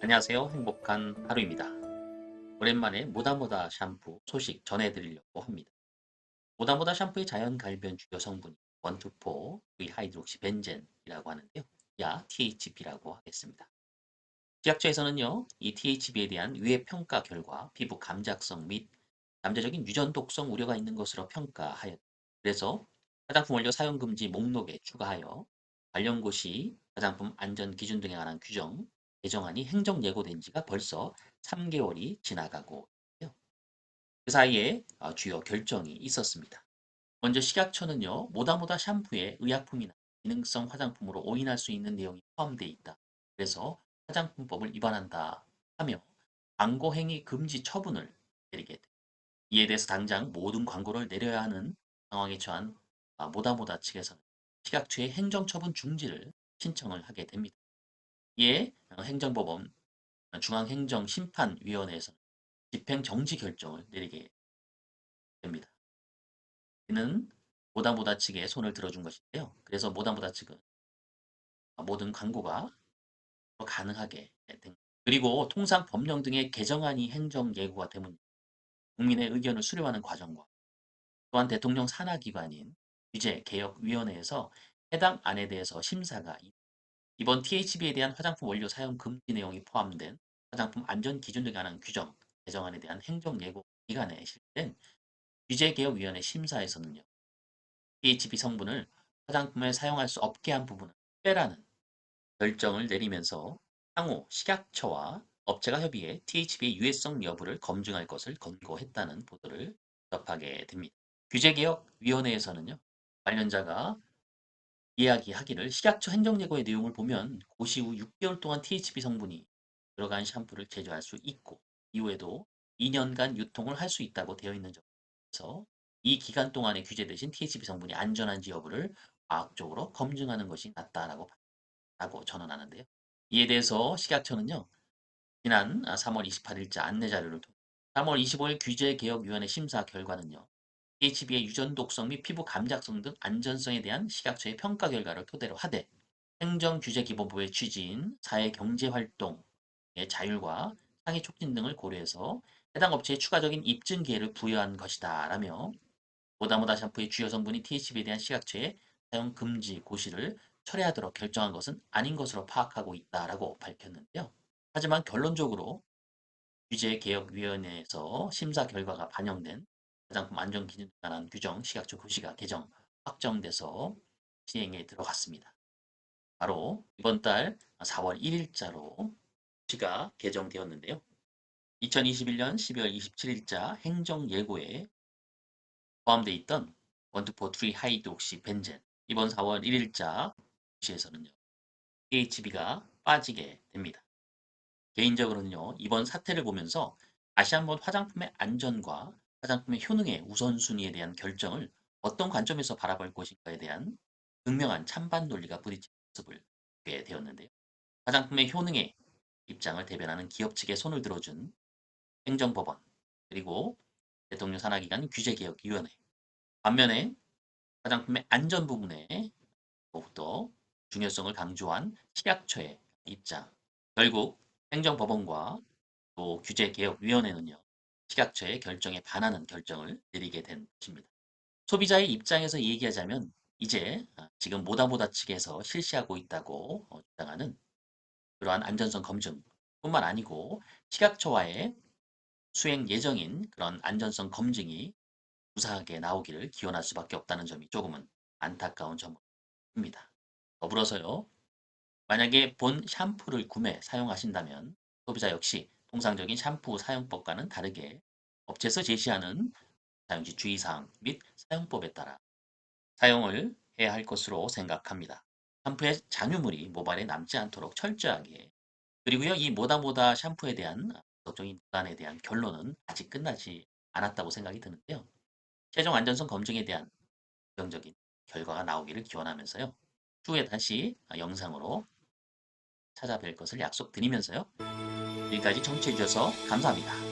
안녕하세요. 행복한 하루입니다. 오랜만에 모다모다 샴푸 소식 전해드리려고 합니다. 모다모다 샴푸의 자연 갈변 주요 성분이 1,2,4 브이하이드록시 벤젠이라고 하는데요. 야 THB라고 하겠습니다. 식약처에서는요, 이 THB에 대한 의회 평가 결과 피부 감작성 및 잠재적인 유전 독성 우려가 있는 것으로 평가하였. 그래서 화장품 원료 사용 금지 목록에 추가하여 관련 고시 화장품 안전 기준 등에 관한 규정 개정안이 행정 예고된 지가 벌써 3개월이 지나가고 있고요. 그 사이에 주요 결정이 있었습니다. 먼저 식약처는요, 모다모다 샴푸에 의약품이나 기능성 화장품으로 오인할 수 있는 내용이 포함되어 있다. 그래서 화장품법을 위반한다 하며 광고 행위 금지 처분을 내리게 됩니다. 이에 대해서 당장 모든 광고를 내려야 하는 상황에 처한 모다모다 측에서는 식약처의 행정처분 중지를 신청을 하게 됩니다. 이에 행정법원 중앙행정심판위원회에서는 집행정지 결정을 내리게 됩니다. 이는 모다모다 측에 손을 들어준 것인데요. 그래서 모다모다 측은 모든 광고가 가능하게 된. 그리고 통상 법령 등의 개정안이 행정 예고가 되면 국민의 의견을 수렴하는 과정과 또한 대통령 산하기관인 규제개혁위원회에서 해당 안에 대해서 심사가 이번 THB에 대한 화장품 원료 사용 금지 내용이 포함된 화장품 안전 기준 등에 관한 규정 개정안에 대한 행정 예고 기간에 실시된 규제개혁위원회 심사에서는요. THB 성분을 화장품에 사용할 수 없게 한 부분을 빼라는 결정을 내리면서 향후 식약처와 업체가 협의해 THB의 유해성 여부를 검증할 것을 권고했다는 보도를 접하게 됩니다. 규제개혁위원회에서는요. 관련자가 이야기하기를 식약처 행정예고의 내용을 보면 고시 후 6개월 동안 THB 성분이 들어간 샴푸를 제조할 수 있고 이후에도 2년간 유통을 할 수 있다고 되어 있는 점에서 이 기간 동안에 규제되신 THB 성분이 안전한지 여부를 과학적으로 검증하는 것이 낫다라고 전언하는데요. 이에 대해서 식약처는요. 지난 3월 28일자 안내 자료를 통해 3월 25일 규제개혁위원회 심사 결과는요. HB의 유전 독성 및 피부 감작성 등 안전성에 대한 식약처의 평가 결과를 토대로 하되 행정규제기본부의 취지인 사회경제활동의 자율과 상해 촉진 등을 고려해서 해당 업체에 추가적인 입증 기회를 부여한 것이다 라며 모다모다 샴푸의 주요 성분이 THC에 대한 식약처의 사용 금지 고시를 철회하도록 결정한 것은 아닌 것으로 파악하고 있다라고 밝혔는데요. 하지만 결론적으로 규제개혁위원회에서 심사 결과가 반영된 화장품 안전기준에 관한 규정 식약처 고시가 개정 확정돼서 시행에 들어갔습니다. 바로 이번 달 4월 1일자로 고시가 개정되었는데요. 2021년 12월 27일자 행정예고에 포함되어 있던 1,2,4 하이드록시 벤젠 이번 4월 1일자 고시에서는요. PHB가 빠지게 됩니다. 개인적으로는요. 이번 사태를 보면서 다시 한번 화장품의 안전과 화장품의 효능의 우선순위에 대한 결정을 어떤 관점에서 바라볼 것인가에 대한 극명한 찬반 논리가 부딪히는 모습을 보게 되었는데요. 화장품의 효능의 입장을 대변하는 기업 측에 손을 들어준 행정법원 그리고 대통령 산하기관 규제개혁위원회 반면에 화장품의 안전 부분에 더욱더 중요성을 강조한 식약처의 입장 결국 행정법원과 또 규제개혁위원회는요. 식약처의 결정에 반하는 결정을 내리게 된 것입니다. 소비자의 입장에서 얘기하자면 이제 지금 모다모다 측에서 실시하고 있다고 주장하는 그러한 안전성 검증뿐만 아니고 식약처와의 수행 예정인 그런 안전성 검증이 무사하게 나오기를 기원할 수밖에 없다는 점이 조금은 안타까운 점입니다. 더불어서요. 만약에 본 샴푸를 사용하신다면 소비자 역시 통상적인 샴푸 사용법과는 다르게 업체에서 제시하는 사용시 주의사항 및 사용법에 따라 사용을 해야 할 것으로 생각합니다. 샴푸의 잔유물이 모발에 남지 않도록 철저하게 그리고요 이 모다모다 샴푸에 대한 법적인 논란에 대한 결론은 아직 끝나지 않았다고 생각이 드는데요. 최종 안전성 검증에 대한 긍정적인 결과가 나오기를 기원하면서요. 추후에 다시 영상으로 찾아뵐 것을 약속드리면서요. 여기까지 청취해 주셔서 감사합니다.